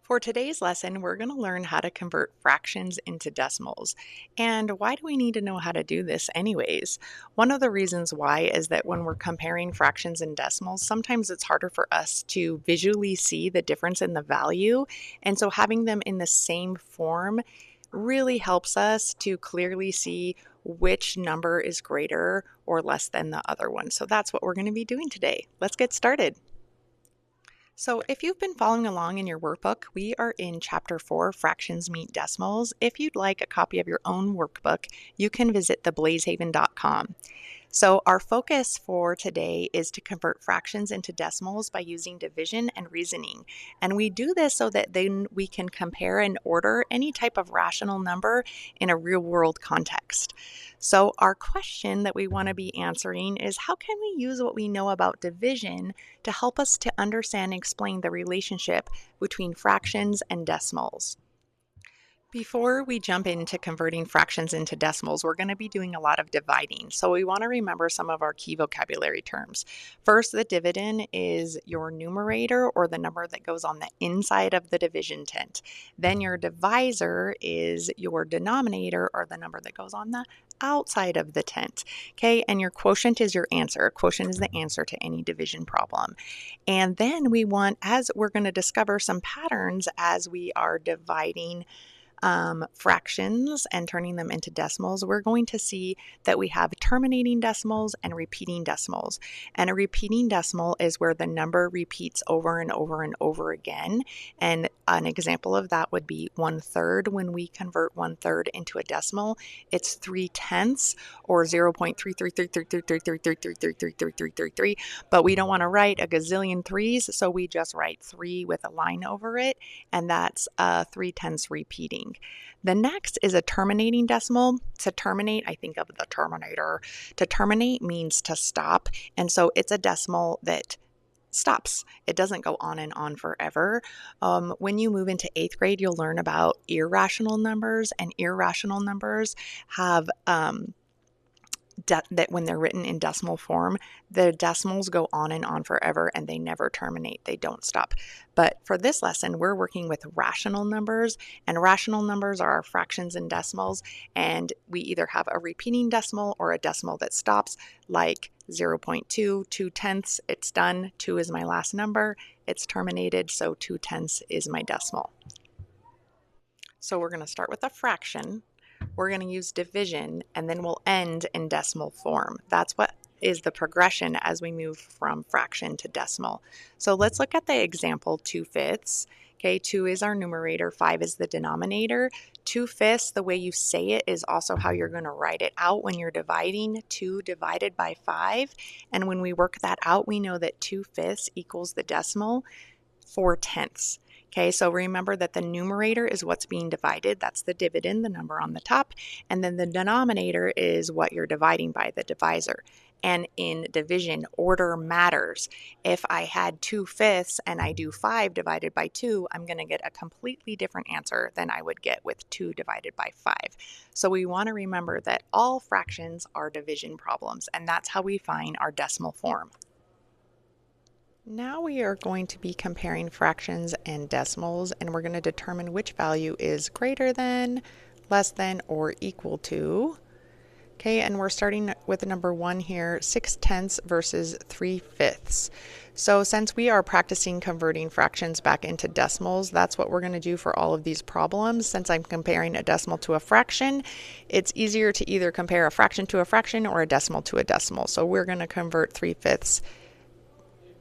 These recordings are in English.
For today's lesson, we're going to learn how to convert fractions into decimals. And why do we need to know how to do this anyways? One of the reasons why is that when we're comparing fractions and decimals, sometimes it's harder for us to visually see the difference in the value. And so having them in the same form really helps us to clearly see which number is greater or less than the other one. So that's what we're going to be doing today. Let's get started. So if you've been following along in your workbook, we are in Chapter 4, Fractions Meet Decimals. If you'd like a copy of your own workbook, you can visit theblazehaven.com. So our focus for today is to convert fractions into decimals by using division and reasoning. And we do this so that then we can compare and order any type of rational number in a real-world context. So our question that we want to be answering is, how can we use what we know about division to help us to understand and explain the relationship between fractions and decimals? Before we jump into converting fractions into decimals, we're going to be doing a lot of dividing. So we want to remember some of our key vocabulary terms. First, the dividend is your numerator, or the number that goes on the inside of the division tent. Then your divisor is your denominator, or the number that goes on the outside of the tent. Okay, and your quotient is your answer. Quotient is the answer to any division problem. And then we want, as we're going to discover some patterns as we are dividing fractions and turning them into decimals, we're going to see that we have terminating decimals and repeating decimals. And a repeating decimal is where the number repeats over and over and over again. And an example of that would be 1/3. When we convert 1/3 into a decimal, it's 3/10 or 0.333333333333333. But we don't want to write a gazillion threes, so we just write 3 with a line over it, and that's 3/10 repeating. The next is a terminating decimal. To terminate, I think of the Terminator. To terminate means to stop, and so it's a decimal that stops. It doesn't go on and on forever. When you move into 8th grade, you'll learn about irrational numbers, and irrational numbers have that when they're written in decimal form, the decimals go on and on forever and they never terminate. They don't stop. But for this lesson, we're working with rational numbers, and rational numbers are our fractions and decimals. And we either have a repeating decimal or a decimal that stops, like 0.2, 2/10, it's done. 2 is my last number. It's terminated, so 2/10 is my decimal. So we're going to start with a fraction. We're going to use division, and then we'll end in decimal form. That's what is the progression as we move from fraction to decimal. So let's look at the example 2/5. Okay, 2 is our numerator, 5 is the denominator. 2/5, the way you say it is also how you're going to write it out when you're dividing. 2 divided by 5. And when we work that out, we know that 2/5 equals the decimal 4/10. Okay, so remember that the numerator is what's being divided. That's the dividend, the number on the top. And then the denominator is what you're dividing by, the divisor. And in division, order matters. If I had 2/5 and I do 5 divided by 2, I'm going to get a completely different answer than I would get with 2 divided by 5. So we want to remember that all fractions are division problems, and that's how we find our decimal form. Now we are going to be comparing fractions and decimals, and we're going to determine which value is greater than, less than, or equal to. Okay, and we're starting with number 1 here, 6/10 versus 3/5. So since we are practicing converting fractions back into decimals, that's what we're going to do for all of these problems. Since I'm comparing a decimal to a fraction, it's easier to either compare a fraction to a fraction or a decimal to a decimal. So we're going to convert 3/5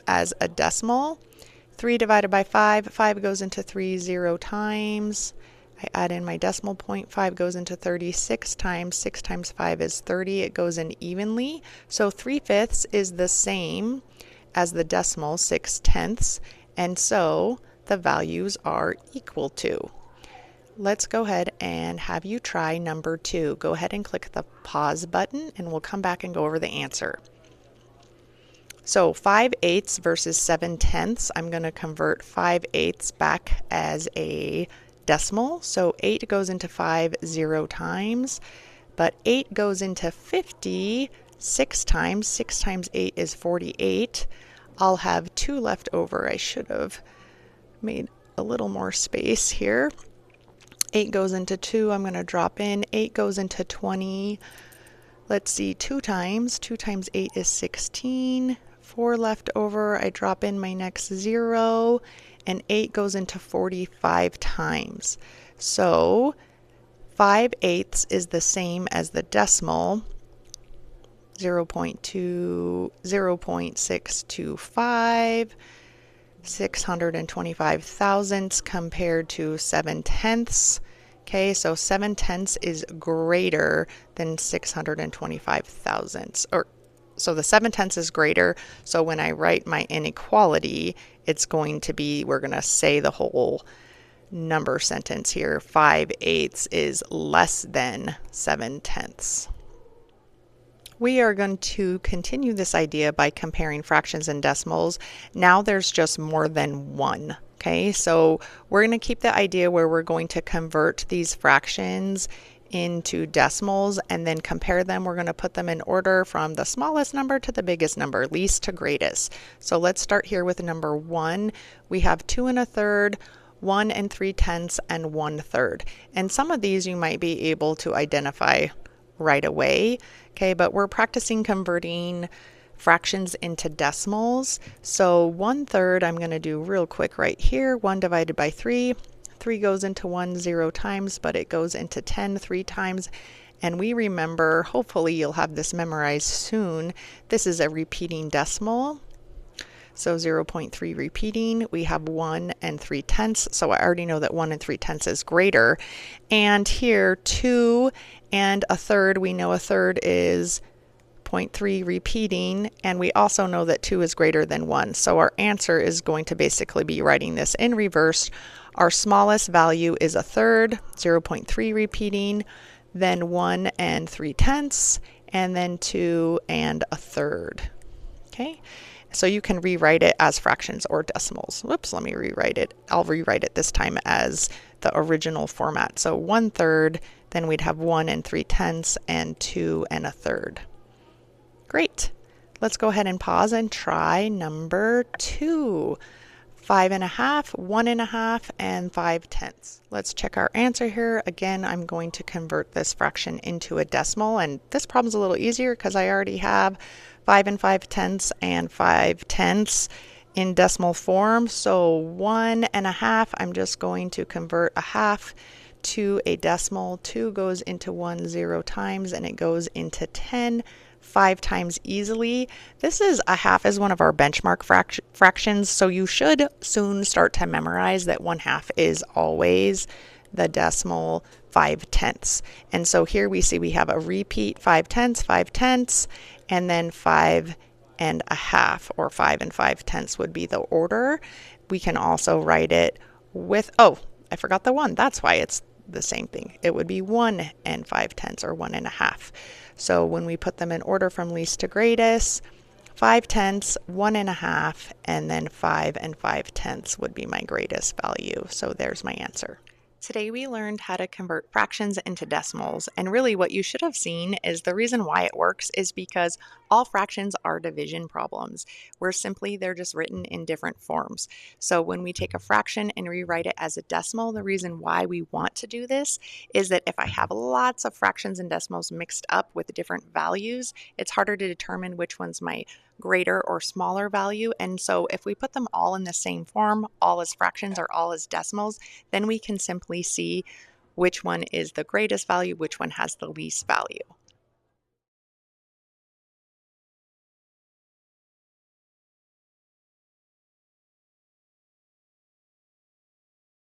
as a decimal. 3 divided by 5, 5 goes into 3 0 times. I add in my decimal point, 5 goes into 36 times. 6 times 5 is 30. It goes in evenly. So 3/5 is the same as the decimal 6/10, and so the values are equal to. Let's go ahead and have you try number 2. Go ahead and click the pause button, and we'll come back and go over the answer. So 5/8 versus 7/10, I'm going to convert 5/8 back as a decimal. So 8 goes into 5 0 times, but 8 goes into 50 6 times. 6 times 8 is 48. I'll have 2 left over. I should have made a little more space here. 8 goes into 2, I'm going to drop in. 8 goes into 20. Let's see, 2 times. 2 times 8 is 16. 4 left over, I drop in my next 0, and 8 goes into 45 times. So 5/8 is the same as the decimal, 0.625, 625 thousandths compared to 7/10. Okay, so 7/10 is greater than 625 thousandths. So the 7/10 is greater. So when I write my inequality, it's going to be, we're going to say the whole number sentence here. 5/8 is less than 7/10. We are going to continue this idea by comparing fractions and decimals. Now there's just more than one. Okay, so we're going to keep the idea where we're going to convert these fractions into decimals and then compare them. We're going to put them in order from the smallest number to the biggest number, least to greatest. So let's start here with number 1. We have 2 1/3, 1 3/10, and 1/3. And some of these you might be able to identify right away. Okay, but we're practicing converting fractions into decimals. So 1/3 I'm going to do real quick right here. 1 divided by 3. 3 goes into 1 0 times, but it goes into 10 3 times. And we remember, hopefully you'll have this memorized soon, this is a repeating decimal. So 0.3 repeating, we have 1 3/10. So I already know that 1 3/10 is greater. And here 2 1/3, we know 1/3 is 0.3 repeating, and we also know that 2 is greater than 1. So our answer is going to basically be writing this in reverse. Our smallest value is 1/3, 0.3 repeating, then 1 3/10, and then 2 1/3. Okay, so you can rewrite it as fractions or decimals. Whoops, let me rewrite it. I'll rewrite it this time as the original format. So 1/3, then we'd have 1 3/10 and 2 1/3. Great. Let's go ahead and pause and try number 2. 5 1/2, 1 1/2, and 5/10. Let's check our answer here. Again, I'm going to convert this fraction into a decimal, and this problem's a little easier because I already have 5 5/10 and 5/10 in decimal form. So 1 1/2, I'm just going to convert a half to a decimal. 2 goes into 1 0 times, and it goes into 10 5 times easily. This is a half is one of our benchmark fractions, so you should soon start to memorize that 1/2 is always the decimal 5/10. And so here we see we have a repeat 5/10, 5/10, and then 5 1/2, or 5 5/10 would be the order. We can also write it with, oh, I forgot the 1. That's why it's the same thing. It would be 1 5/10, or 1 1/2. So when we put them in order from least to greatest, 5/10, 1 1/2, and then 5 5/10 would be my greatest value. So there's my answer. Today we learned how to convert fractions into decimals, and really what you should have seen is the reason why it works is because all fractions are division problems, where simply they're just written in different forms. So when we take a fraction and rewrite it as a decimal, the reason why we want to do this is that if I have lots of fractions and decimals mixed up with different values, it's harder to determine which one's my greater or smaller value. And so if we put them all in the same form, all as fractions or all as decimals, then we can simply see which one is the greatest value, which one has the least value.